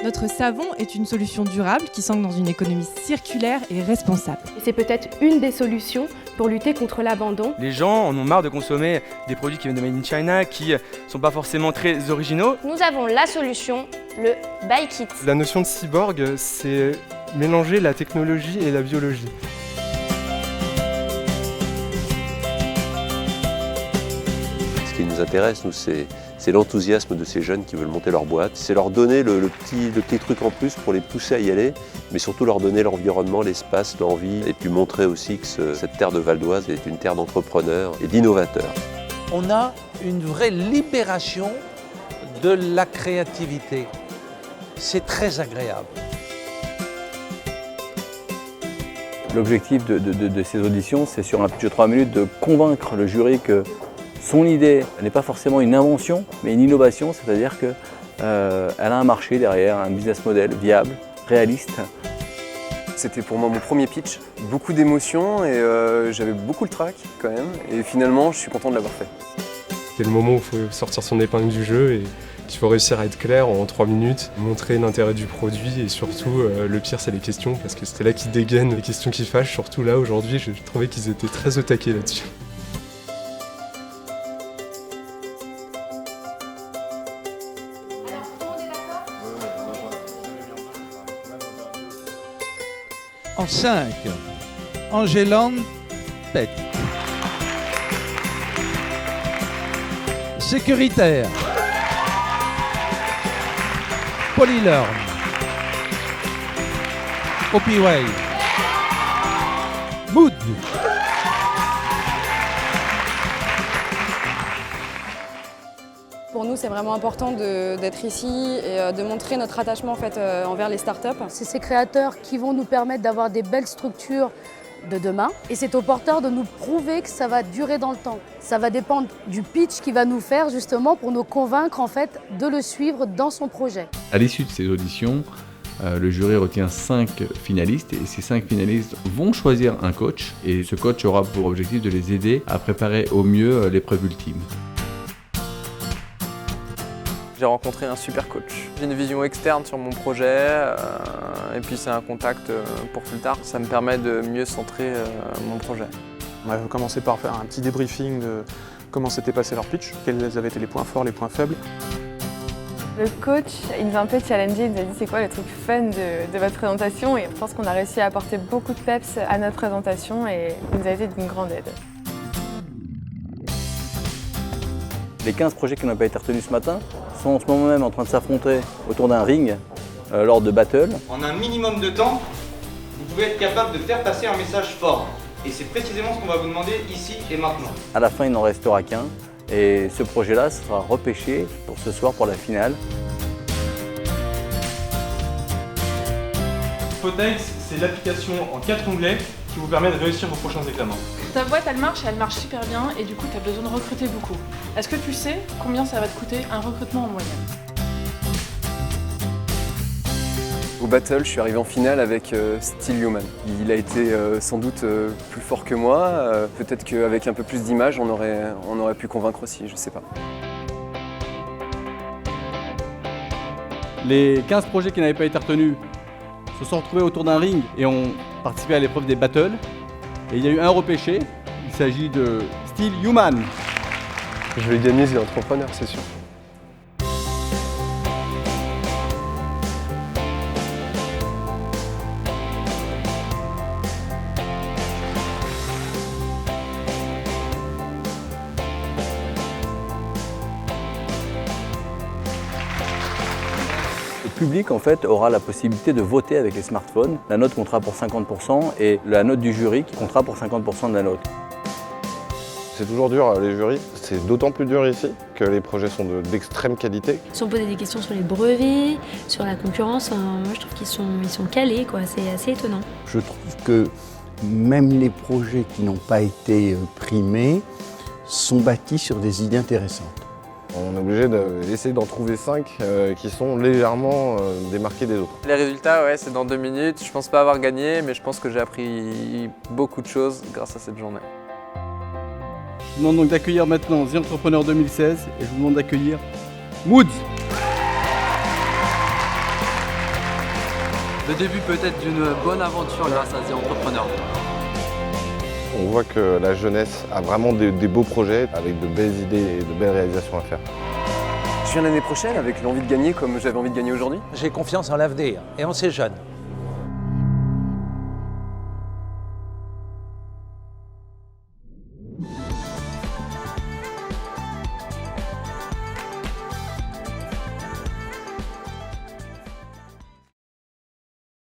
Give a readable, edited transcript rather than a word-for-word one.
Notre savon est une solution durable qui s'ancre dans une économie circulaire et responsable. C'est peut-être une des solutions pour lutter contre l'abandon. Les gens en ont marre de consommer des produits qui viennent de Made in China, qui ne sont pas forcément très originaux. Nous avons la solution, le Buy Kit. La notion de cyborg, c'est mélanger la technologie et la biologie. Ce qui nous intéresse, nous, c'est l'enthousiasme de ces jeunes qui veulent monter leur boîte. C'est leur donner le petit truc en plus pour les pousser à y aller, mais surtout leur donner l'environnement, l'espace, l'envie, et puis montrer aussi que cette terre de Val d'Oise est une terre d'entrepreneurs et d'innovateurs. On a une vraie libération de la créativité. C'est très agréable. L'objectif de ces auditions, c'est sur un pitch de 3 minutes de convaincre le jury que son idée n'est pas forcément une invention, mais une innovation, c'est-à-dire qu'elle a un marché derrière, un business model viable, réaliste. C'était pour moi mon premier pitch, beaucoup d'émotions et j'avais beaucoup le trac quand même. Et finalement, je suis content de l'avoir fait. C'est le moment où il faut sortir son épingle du jeu et qu'il faut réussir à être clair en 3 minutes, montrer l'intérêt du produit et surtout, le pire, c'est les questions, parce que c'était là qu'ils dégainent, les questions qui fâchent. Surtout là, aujourd'hui, je trouvais qu'ils étaient très au taquet là-dessus. En 5, Angéland Pet. Sécuritaire. Polylorne. Opiway. Mood. Pour nous, c'est vraiment important d'être ici et de montrer notre attachement en fait, envers les startups. C'est ces créateurs qui vont nous permettre d'avoir des belles structures de demain. Et c'est aux porteurs de nous prouver que ça va durer dans le temps. Ça va dépendre du pitch qu'il va nous faire justement pour nous convaincre en fait, de le suivre dans son projet. À l'issue de ces auditions, le jury retient 5 finalistes et ces 5 finalistes vont choisir un coach. Et ce coach aura pour objectif de les aider à préparer au mieux l'épreuve ultime. J'ai rencontré un super coach. J'ai une vision externe sur mon projet et puis c'est un contact pour plus tard. Ça me permet de mieux centrer mon projet. On va commencer par faire un petit débriefing de comment s'était passé leur pitch, quels avaient été les points forts, les points faibles. Le coach, il nous a un peu challengé, il nous a dit c'est quoi le truc fun de votre présentation et je pense qu'on a réussi à apporter beaucoup de peps à notre présentation et il nous a été d'une grande aide. Les 15 projets qui n'ont pas été retenus ce matin sont en ce moment même en train de s'affronter autour d'un ring lors de battle. En un minimum de temps, vous pouvez être capable de faire passer un message fort. Et c'est précisément ce qu'on va vous demander ici et maintenant. À la fin, il n'en restera qu'un. Et ce projet-là sera repêché pour ce soir pour la finale. Potex, c'est l'application en 4 onglets qui vous permet de réussir vos prochains examens. Ta boîte, elle marche super bien et du coup, tu as besoin de recruter beaucoup. Est-ce que tu sais combien ça va te coûter un recrutement en moyenne ? Au battle, je suis arrivé en finale avec Steel Human. Il a été sans doute plus fort que moi. Peut-être qu'avec un peu plus d'images, on aurait pu convaincre aussi, je sais pas. Les 15 projets qui n'avaient pas été retenus se sont retrouvés autour d'un ring et ont participé à l'épreuve des battles. Et il y a eu un repêché, il s'agit de Steel Human. Je vais gagner, c'est entrepreneur, c'est sûr. Le public en fait aura la possibilité de voter avec les smartphones. La note comptera pour 50% et la note du jury qui comptera pour 50% de la note. C'est toujours dur les jurys, c'est d'autant plus dur ici que les projets sont d'extrême qualité. Ils ont posé des questions sur les brevets, sur la concurrence. Moi je trouve qu'ils sont calés, quoi. C'est assez étonnant. Je trouve que même les projets qui n'ont pas été primés sont bâtis sur des idées intéressantes. On est obligé d'essayer d'en trouver 5 qui sont légèrement démarqués des autres. Les résultats, ouais, c'est dans 2 minutes. Je pense pas avoir gagné, mais je pense que j'ai appris beaucoup de choses grâce à cette journée. Je vous demande donc d'accueillir maintenant The Entrepreneur 2016 et je vous demande d'accueillir Moods. le début peut-être d'une bonne aventure grâce à The Entrepreneur. On voit que la jeunesse a vraiment des beaux projets avec de belles idées et de belles réalisations à faire. Je viens l'année prochaine avec l'envie de gagner comme j'avais envie de gagner aujourd'hui. J'ai confiance en l'avenir et en ces jeunes.